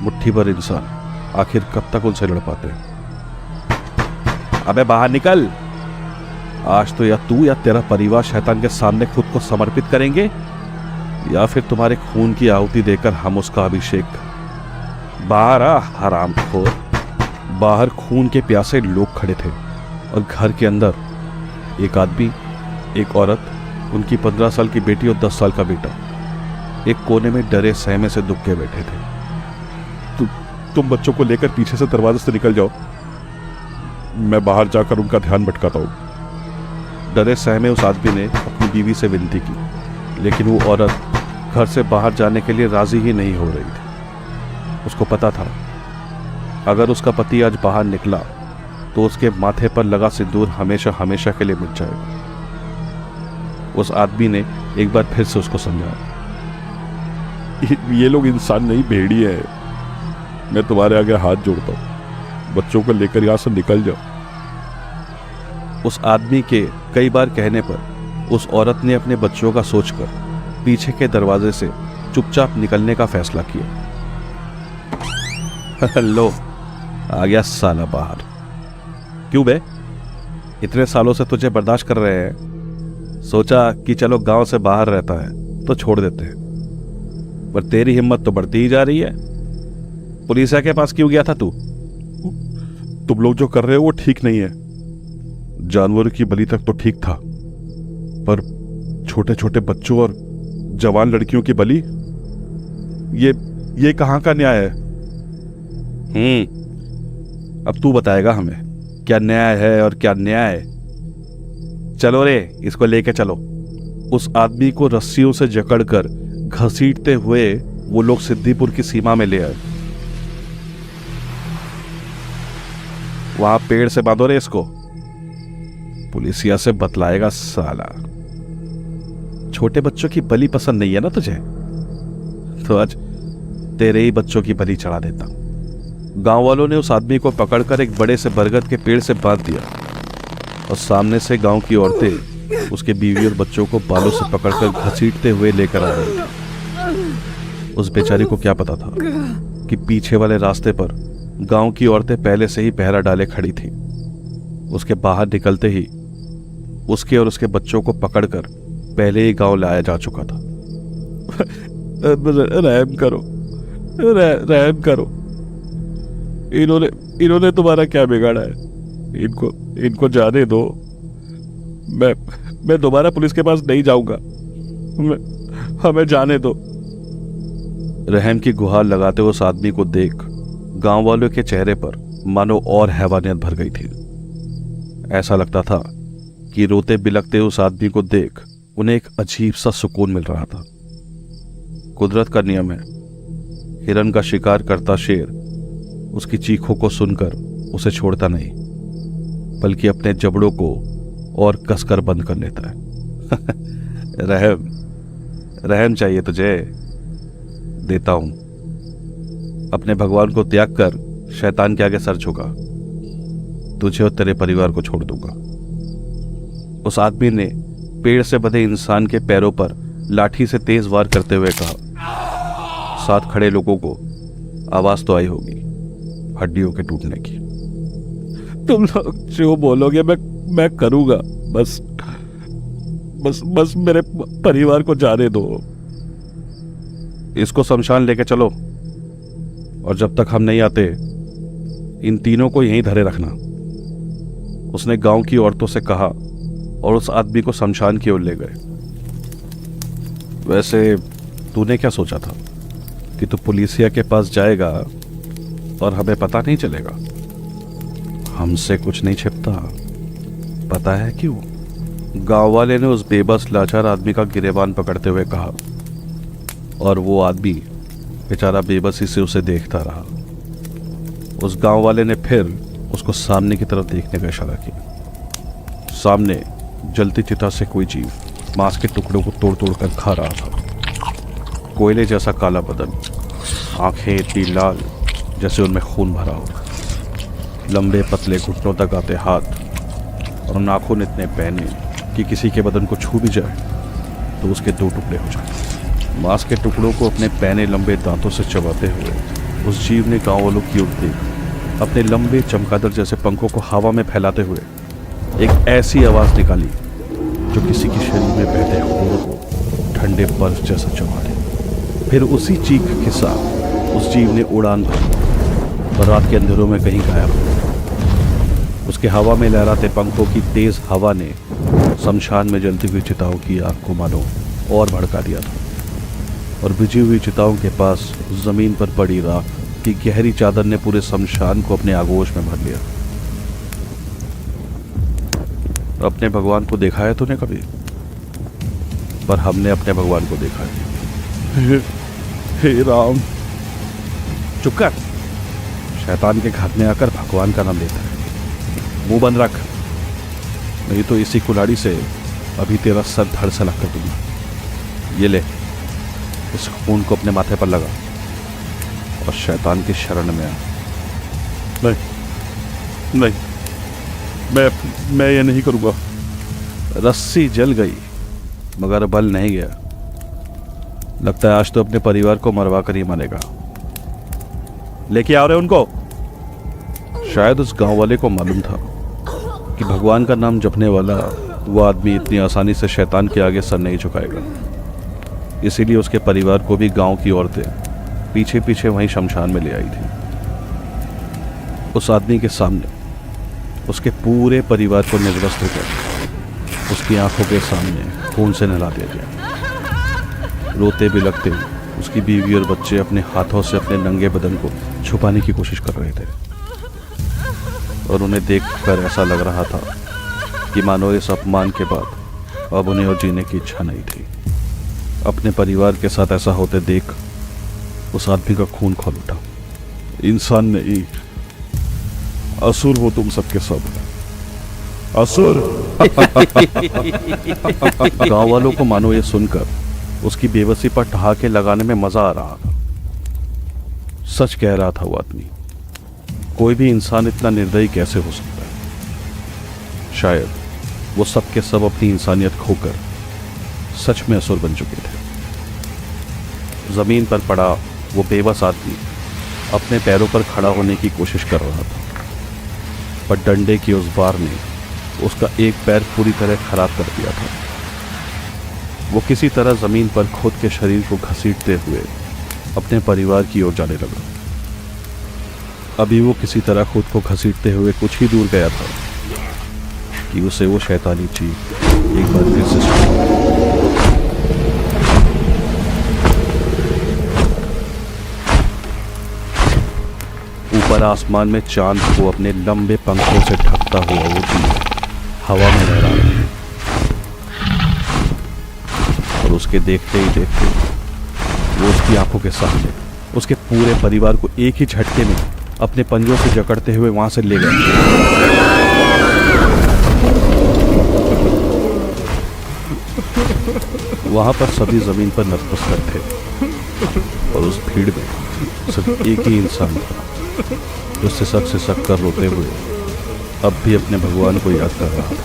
मुट्ठी भर इंसान आखिर कब तक उनसे लड़ पाते हैं। अबे बाहर निकल, आज तो या तू या तेरा परिवार शैतान के सामने खुद को समर्पित करेंगे, या फिर तुम्हारे खून की आहुति देकर हम उसका अभिषेक। बाहर आ हरामखोर। बाहर खून के प्यासे लोग खड़े थे और घर के अंदर एक आदमी, एक औरत, उनकी 15 साल की बेटी और 10 साल का बेटा एक कोने में डरे सहमे से दुख के बैठे थे। तुम बच्चों को लेकर पीछे से दरवाजे से निकल जाओ, मैं बाहर जाकर उनका ध्यान भटकाता हूं। डरे सहमे उस आदमी ने अपनी बीवी से विनती की, लेकिन वो औरत घर से बाहर जाने के लिए राजी ही नहीं हो रही थी। उसको पता था अगर उसका पति आज बाहर निकला तो उसके माथे पर लगा सिंदूर हमेशा हमेशा के लिए मिट जाएगा। उस आदमी ने एक बार फिर से उसको समझाया, ये लोग इंसान नहीं, भेड़िए हैं। मैं तुम्हारे आगे हाथ जोड़ता हूं, बच्चों को लेकर यहां से निकल जाओ। उस आदमी के कई बार कहने पर उस औरत ने अपने बच्चों का सोचकर पीछे के दरवाजे से चुपचाप निकलने का फैसला किया। लो, आ गया साला बाहर। क्यों बे, इतने सालों से तुझे बर्दाश्त कर रहे हैं, सोचा कि चलो गांव से बाहर रहता है तो छोड़ देते हैं, पर तेरी हिम्मत तो बढ़ती ही जा रही है। पुलिस के पास क्यों गया था तू? तुम लोग जो कर रहे हो वो ठीक नहीं है। जानवरों की बलि तक तो ठीक था, पर छोटे छोटे बच्चों और जवान लड़कियों की बलि, ये कहां का न्याय है? अब तू बताएगा हमें क्या न्याय है और क्या न्याय। चलो रे, इसको लेके चलो। उस आदमी को रस्सियों से जकड़कर घसीटते हुए वो लोग सिद्दीपुर की सीमा में ले आए। वहां पेड़ से बांधो रे इसको, पुलिसिया से बतलाएगा साला। छोटे बच्चों की बलि पसंद नहीं है ना तुझे, तो आज तेरे ही बच्चों की बलि चढ़ा देता हूं। गांव वालों ने उस आदमी को पकड़कर एक बड़े से बरगद के पेड़ से बांध दिया और सामने से गांव की औरतें उसके बीवी और बच्चों को बालों से पकड़कर घसीटते हुए लेकर आ रही थी। उस बेचारी को क्या पता था कि पीछे वाले रास्ते पर गांव की औरतें पहले से ही पहरा डाले खड़ी थी। उसके बाहर निकलते ही उसके और उसके बच्चों को पकड़कर पहले ही गांव लाया जा चुका था। रहम करो, रहम करो, इन्होंने तुम्हारा क्या बिगाड़ा है? इनको जाने दो। मैं दोबारा पुलिस के पास नहीं जाऊंगा, हमें जाने दो। रहम की गुहार लगाते उस आदमी को देख गांव वालों के चेहरे पर मानो और हैवानियत भर गई थी। ऐसा लगता था कि रोते बिलखते उस आदमी को देख उन्हें एक अजीब सा सुकून मिल रहा था। कुदरत का नियम है, हिरन का शिकार करता शेर उसकी चीखों को सुनकर उसे छोड़ता नहीं, बल्कि अपने जबड़ों को और कसकर बंद कर लेता है। रहम चाहिए तुझे, देता हूं। अपने भगवान को त्याग कर शैतान के आगे सर झुका, तुझे और तेरे परिवार को छोड़ दूंगा। उस आदमी ने पेड़ से बंधे इंसान के पैरों पर लाठी से तेज वार करते हुए कहा। साथ खड़े लोगों को आवाज तो आई होगी हड्डियों के टूटने की। तुम लोग जो बोलोगे मैं करूंगा, बस मेरे परिवार को जाने दो। इसको शमशान लेके चलो, और जब तक हम नहीं आते इन तीनों को यहीं धरे रखना। उसने गांव की औरतों से कहा और उस आदमी को शमशान की ओर ले गए। वैसे तूने क्या सोचा था कि तू पुलिसिया के पास जाएगा और हमें पता नहीं चलेगा? हमसे कुछ नहीं छिपता, पता है क्यों? गांव वाले ने उस बेबस लाचार आदमी का गिरेबान पकड़ते हुए कहा, और वो आदमी बेचारा बेबसी से उसे देखता रहा। उस गांव वाले ने फिर उसको सामने की तरफ देखने का इशारा किया। सामने जलती चिता से कोई जीव मांस के टुकड़ों को तोड़ तोड़ कर खा रहा था। कोयले जैसा काला बदन, आंखें इतनी लाल जैसे उनमें खून भरा हो, लंबे पतले घुटनों तक आते हाथ और नाखून इतने पैने कि किसी के बदन को छू भी जाए तो उसके दो टुकड़े हो जाए। मांस के टुकड़ों को अपने पैने लंबे दांतों से चबाते हुए उस जीव ने गांव वालों की ओर देख अपने लंबे चमगादड़ जैसे पंखों को हवा में फैलाते हुए एक ऐसी आवाज निकाली जो किसी के शरीर में बहते खून को ठंडे बर्फ जैसा चबा दे। फिर उसी चीख के साथ उस जीव ने उड़ान भरी और रात के अंधेरों में कहीं गायब हो। उसके हवा में लहराते पंखों की तेज हवा ने शमशान में जलती हुई चिताओं की आग को मानो और भड़का दिया था, और बुझी हुई चिताओं के पास जमीन पर पड़ी राख की गहरी चादर ने पूरे शमशान को अपने आगोश में भर लिया। अपने भगवान को देखा है तूने कभी? पर हमने अपने भगवान को देखा है। हे राम। चुप कर। शैतान के घर में आकर भगवान का नाम लेता है। मुंह बंद रख, नहीं तो इसी कुल्हाड़ी से अभी तेरा सर धड़ से लग कर दूंगा। ये ले, इस खून को अपने माथे पर लगा और शैतान की शरण में आ। नहीं नहीं, मैं ये नहीं करूंगा। रस्सी जल गई मगर बल नहीं गया। लगता है आज तो अपने परिवार को मरवा कर ही मानेगा। लेके आ रहे उनको। शायद उस गांव वाले को मालूम था कि भगवान का नाम जपने वाला वो आदमी इतनी आसानी से शैतान के आगे सर नहीं झुकाएगा। इसीलिए उसके परिवार को भी गांव की औरतें पीछे पीछे वहीं शमशान में ले आई थी। उस आदमी के सामने उसके पूरे परिवार को निर्वस्त्र कर उसकी आंखों के सामने खून से नहला दिया गया। रोते बिलखते उसकी बीवी और बच्चे अपने हाथों से अपने नंगे बदन को छुपाने की कोशिश कर रहे थे, और उन्हें देखकर ऐसा लग रहा था कि मानो इस अपमान के बाद अब उन्हें और जीने की इच्छा नहीं थी। अपने परिवार के साथ ऐसा होते देख उस आदमी का खून खौल उठा। इंसान नहीं, असुर हो तुम सबके सब, असुर। गांव वालों को मानो ये सुनकर उसकी बेबसी पर ठहाके लगाने में मजा आ रहा था। सच कह रहा था वो आदमी। कोई भी इंसान इतना निर्दयी कैसे हो सकता है? शायद वो सब के सब अपनी इंसानियत खोकर सच में असुर बन चुके थे। जमीन पर पड़ा वो बेबस आदमी अपने पैरों पर खड़ा होने की कोशिश कर रहा था, पर डंडे की उस बार ने उसका एक पैर पूरी तरह खराब कर दिया था। वो किसी तरह जमीन पर खुद के शरीर को घसीटते हुए अपने परिवार की ओर जाने लगा। अभी वो किसी तरह खुद को घसीटते हुए कुछ ही दूर गया था कि उसे वो शैतानी चीख एक बार फिर से सुनाई। ऊपर आसमान में चांद को अपने लंबे पंखों से ढकता हुआ वो चीज हवा में लहरा रही है, और उसके देखते ही देखते वो उसकी आंखों के सामने उसके पूरे परिवार को एक ही झटके में अपने पंजों से जकड़ते हुए वहां से ले गए। वहां पर सभी जमीन पर नतमस्तक थे, और उस भीड़ में सिर्फ एक ही इंसान था जो सिसक कर रोते हुए अब भी अपने भगवान को याद कर रहा था।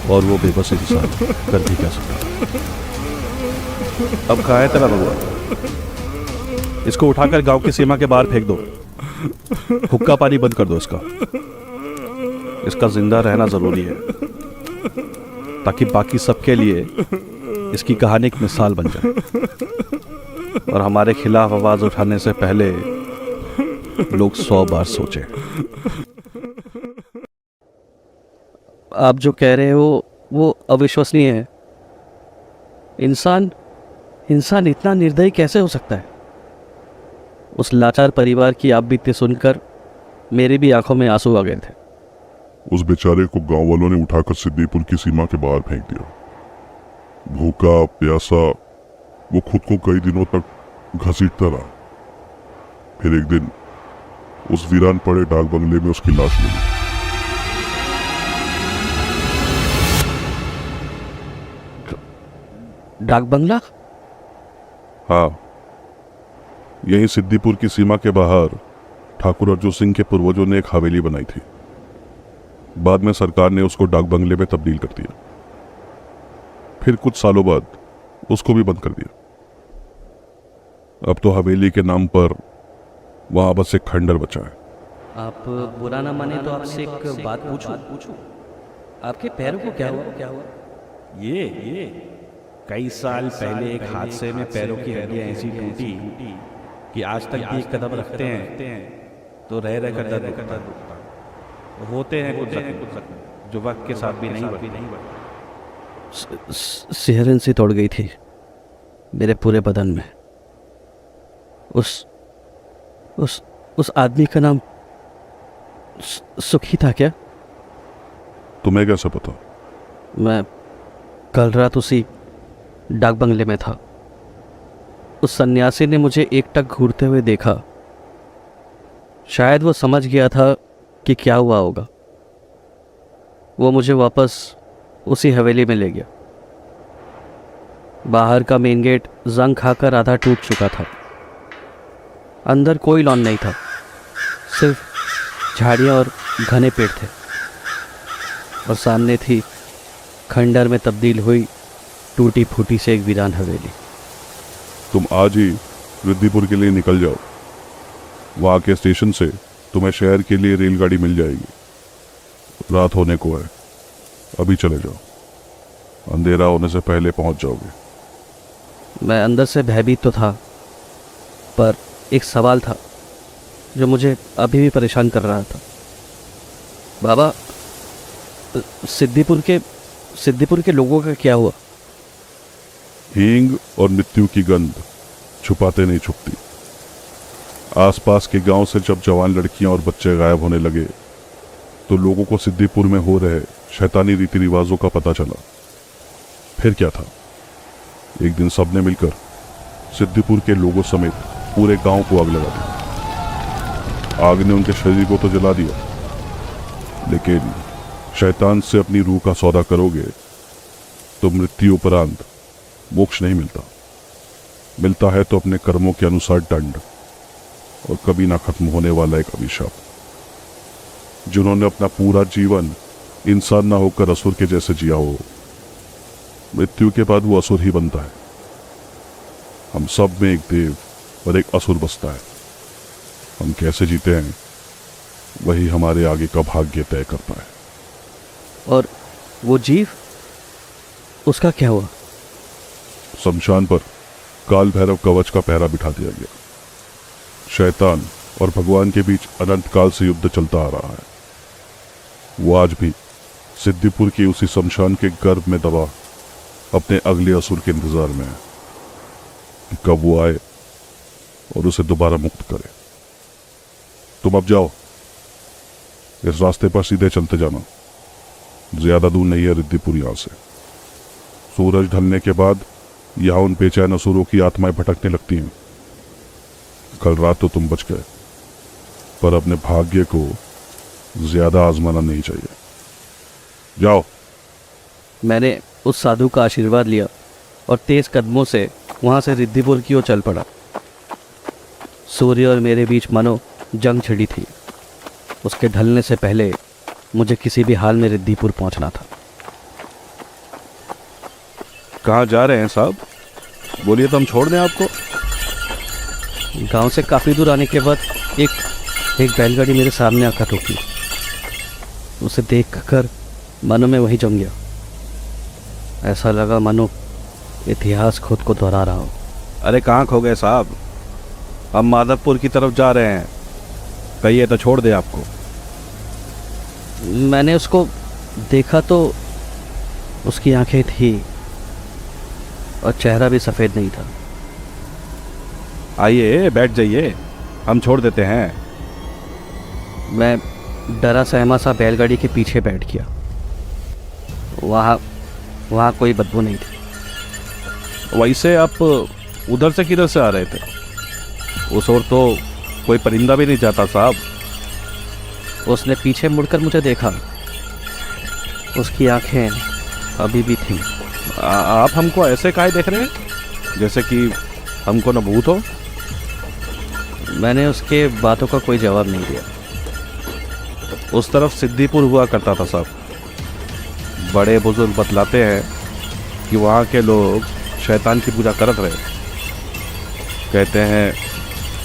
और वो बेबस इंसान कर भी क्या सकता। अब कहाँ है तेरा भगवान? इसको उठाकर गांव की सीमा के बाहर फेंक दो। हुक्का पानी बंद कर दो इसका जिंदा रहना जरूरी है, ताकि बाकी सबके लिए इसकी कहानी एक मिसाल बन जाए, और हमारे खिलाफ आवाज उठाने से पहले लोग 100 बार सोचे। आप जो कह रहे हो वो अविश्वसनीय है। इंसान इतना निर्दयी कैसे हो सकता है? उस लाचार परिवार की आप बीते सुनकर मेरे भी आंखों में आंसू आ गए थे। उस बेचारे को गांव वालों ने उठाकर सिद्दीपुर की सीमा के बाहर फेंक दिया। भूखा प्यासा वो खुद को कई दिनों तक घसीटता रहा। फिर एक दिन उस वीरान पड़े डाक बंगले में उसकी लाश मिली। डाक बंगला? हाँ, यही सिद्दीपुर की सीमा के बाहर ठाकुर अर्जुन सिंह के पूर्वजों ने एक हवेली बनाई थी। बाद में सरकार ने उसको डाक बंगले में तब्दील कर दिया। फिर कुछ सालों बाद उसको भी बंद कर दिया। अब तो हवेली के नाम पर वहां बस एक खंडर बचा है। आप बुरा ना माने तो आपसे एक बात पूछूं? आपके पैरों को क्या हुआ? ये कई साल पहले एक हादसे में पैरों की हड्डियां ऐसी टूटी कि आज तक भी एक कदम रखते हैं तो रह कर दर्द होता। होते हैं कुछ जख्म जो वक्त के साथ भी नहीं बढ़ते। सिहरन सी तोड़ गई थी मेरे पूरे बदन में। उस आदमी का नाम सुखी था क्या? तुम्हें कैसे पता? मैं कल रात उसी डाक बंगले में था। उस सन्यासी ने मुझे एकटक घूरते हुए देखा। शायद वो समझ गया था कि क्या हुआ होगा। वो मुझे वापस उसी हवेली में ले गया। बाहर का मेन गेट जंग खाकर आधा टूट चुका था। अंदर कोई लॉन नहीं था, सिर्फ झाड़ियाँ और घने पेड़ थे। और सामने थी खंडर में तब्दील हुई टूटी फूटी से एक वीरान हवेली। तुम आज ही रिद्धिपुर के लिए निकल जाओ। वहां के स्टेशन से तुम्हें शहर के लिए रेलगाड़ी मिल जाएगी। रात होने को है, अभी चले जाओ। अंधेरा होने से पहले पहुंच जाओगे। मैं अंदर से भयभीत तो था, पर एक सवाल था जो मुझे अभी भी परेशान कर रहा था। बाबा, सिद्दीपुर के लोगों का क्या हुआ? हींग और मृत्यु की गंध छुपाते नहीं छुपती। आसपास के गांव से जब जवान लड़कियां और बच्चे गायब होने लगे तो लोगों को सिद्दीपुर में हो रहे शैतानी रीति रिवाजों का पता चला। फिर क्या था, एक दिन सबने मिलकर सिद्दीपुर के लोगों समेत पूरे गांव को आग लगा दी। आग ने उनके शरीर को तो जला दिया, लेकिन शैतान से अपनी रूह का सौदा करोगे तो मृत्यु उपरांत मोक्ष नहीं मिलता। मिलता है तो अपने कर्मों के अनुसार दंड और कभी ना खत्म होने वाला एक अभिशाप। जिन्होंने अपना पूरा जीवन इंसान ना होकर असुर के जैसे जिया हो, मृत्यु के बाद वो असुर ही बनता है। हम सब में एक देव और एक असुर बसता है। हम कैसे जीते हैं वही हमारे आगे का भाग्य तय करता है। और वो जीव, उसका क्या हुआ? शमशान पर काल भैरव कवच का पहरा बिठा दिया गया। शैतान और भगवान के बीच अनंत काल से युद्ध चलता आ रहा है। वो आज भी सिद्दीपुर की उसी शमशान के गर्भ में दबा अपने अगले असुर के इंतजार में है कि कब वो आए और उसे दोबारा मुक्त करे। तुम अब जाओ, इस रास्ते पर सीधे चलते जाना। ज्यादा दूर नहीं है रिद्धिपुर यहां से। सूरज ढलने के बाद यहां उन बेचैन असुरों की आत्माएं भटकने लगती हैं। कल रात तो तुम बच गए, पर अपने भाग्य को ज्यादा आजमाना नहीं चाहिए। जाओ। मैंने उस साधु का आशीर्वाद लिया और तेज कदमों से वहां से रिद्धिपुर की ओर चल पड़ा। सूर्य और मेरे बीच मानो जंग छिड़ी थी। उसके ढलने से पहले मुझे किसी भी हाल में रिद्धिपुर पहुंचना था। कहाँ जा रहे हैं साहब? बोलिए तो हम छोड़ दें आपको। गांव से काफ़ी दूर आने के बाद एक बैलगाड़ी मेरे सामने आकर रुकी। उसे देखकर मानो मैं वहीं जम गया। ऐसा लगा मानो इतिहास खुद को दोहरा रहा हो। अरे कहाँ खो गए साहब? हम माधवपुर की तरफ जा रहे हैं, कहिए तो छोड़ दे आपको। मैंने उसको देखा तो उसकी आंखें थी और चेहरा भी सफ़ेद नहीं था। आइए बैठ जाइए, हम छोड़ देते हैं। मैं डरा सहमा सा बैलगाड़ी के पीछे बैठ गया। वहाँ कोई बदबू नहीं थी। वैसे आप उधर से किधर से आ रहे थे? उस ओर तो कोई परिंदा भी नहीं जाता साहब। उसने पीछे मुड़कर मुझे देखा। उसकी आंखें अभी भी थीं। आप हमको ऐसे काहे देख रहे हैं, जैसे कि हमको न भूत हो? मैंने उसके बातों का कोई जवाब नहीं दिया। उस तरफ सिद्दीपुर हुआ करता था साहब। बड़े बुजुर्ग बतलाते हैं कि वहाँ के लोग शैतान की पूजा करत रहे। कहते हैं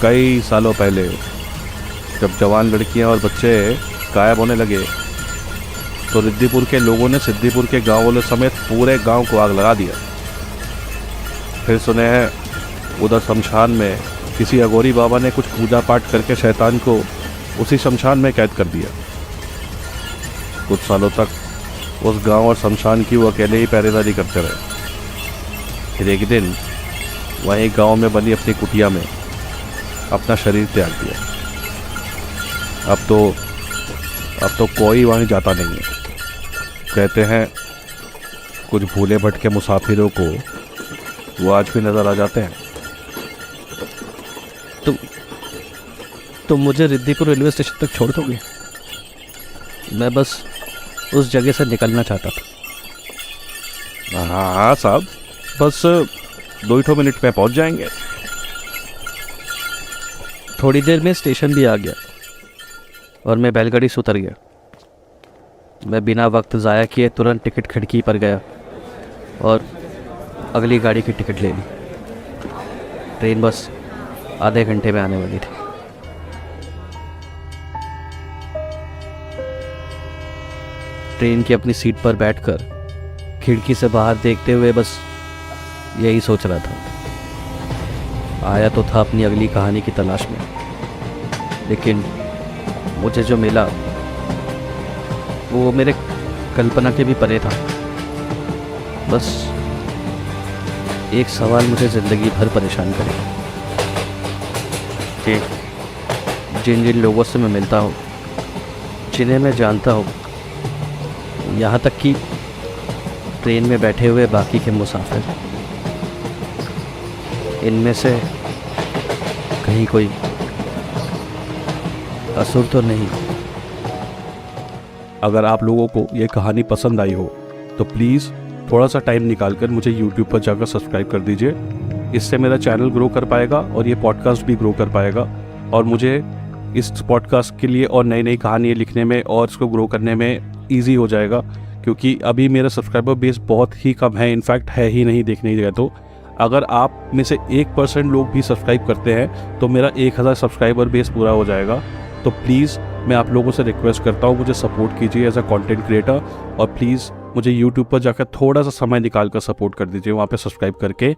कई सालों पहले जब जवान लड़कियाँ और बच्चे गायब होने लगे तो रिद्दीपुर के लोगों ने सिद्दीपुर के गाँव वालों समेत पूरे गांव को आग लगा दिया। फिर सुने हैं उधर शमशान में किसी अगोरी बाबा ने कुछ पूजा पाठ करके शैतान को उसी शमशान में कैद कर दिया। कुछ सालों तक उस गांव और शमशान की वो अकेले ही पहरेदारी करते रहे। फिर एक दिन वहीं गांव में बनी अपनी कुटिया में अपना शरीर त्याग दिया। अब तो कोई वहीं जाता नहीं है। कहते हैं कुछ भूले भटके मुसाफिरों को वो आज भी नजर आ जाते हैं। तुम मुझे रिद्दीपुर रेलवे स्टेशन तक छोड़ दोगे? मैं बस उस जगह से निकलना चाहता था। हाँ साहब, बस 2 मिनट में पहुंच जाएंगे। थोड़ी देर में स्टेशन भी आ गया और मैं बैलगाड़ी से उतर गया। मैं बिना वक्त ज़ाया किए तुरंत टिकट खिड़की पर गया और अगली गाड़ी की टिकट ले ली। ट्रेन बस आधे घंटे में आने वाली थी। ट्रेन की अपनी सीट पर बैठकर खिड़की से बाहर देखते हुए बस यही सोच रहा था। आया तो था अपनी अगली कहानी की तलाश में, लेकिन मुझे जो मिला वो मेरे कल्पना के भी परे था। बस एक सवाल मुझे ज़िंदगी भर परेशान करेगा कि जिन जिन लोगों से मैं मिलता हूँ, जिन्हें मैं जानता हूँ, यहाँ तक कि ट्रेन में बैठे हुए बाकी के मुसाफिर, इनमें से कहीं कोई असुर तो नहीं? अगर आप लोगों को ये कहानी पसंद आई हो तो प्लीज़ थोड़ा सा टाइम निकालकर मुझे YouTube पर जाकर सब्सक्राइब कर दीजिए। इससे मेरा चैनल ग्रो कर पाएगा और ये पॉडकास्ट भी ग्रो कर पाएगा, और मुझे इस पॉडकास्ट के लिए और नई नई कहानियाँ लिखने में और इसको ग्रो करने में ईजी हो जाएगा, क्योंकि अभी मेरा सब्सक्राइबर बेस बहुत ही कम है। इनफैक्ट है ही नहीं देखने गए तो। अगर आप में से 1% लोग भी सब्सक्राइब करते हैं तो मेरा 1000 सब्सक्राइबर बेस पूरा हो जाएगा। तो प्लीज़ मैं आप लोगों से रिक्वेस्ट करता हूँ, मुझे सपोर्ट कीजिए एज अ कंटेंट क्रिएटर, और प्लीज़ मुझे YouTube पर जाकर थोड़ा सा समय निकाल कर सपोर्ट कर दीजिए वहाँ पे सब्सक्राइब करके।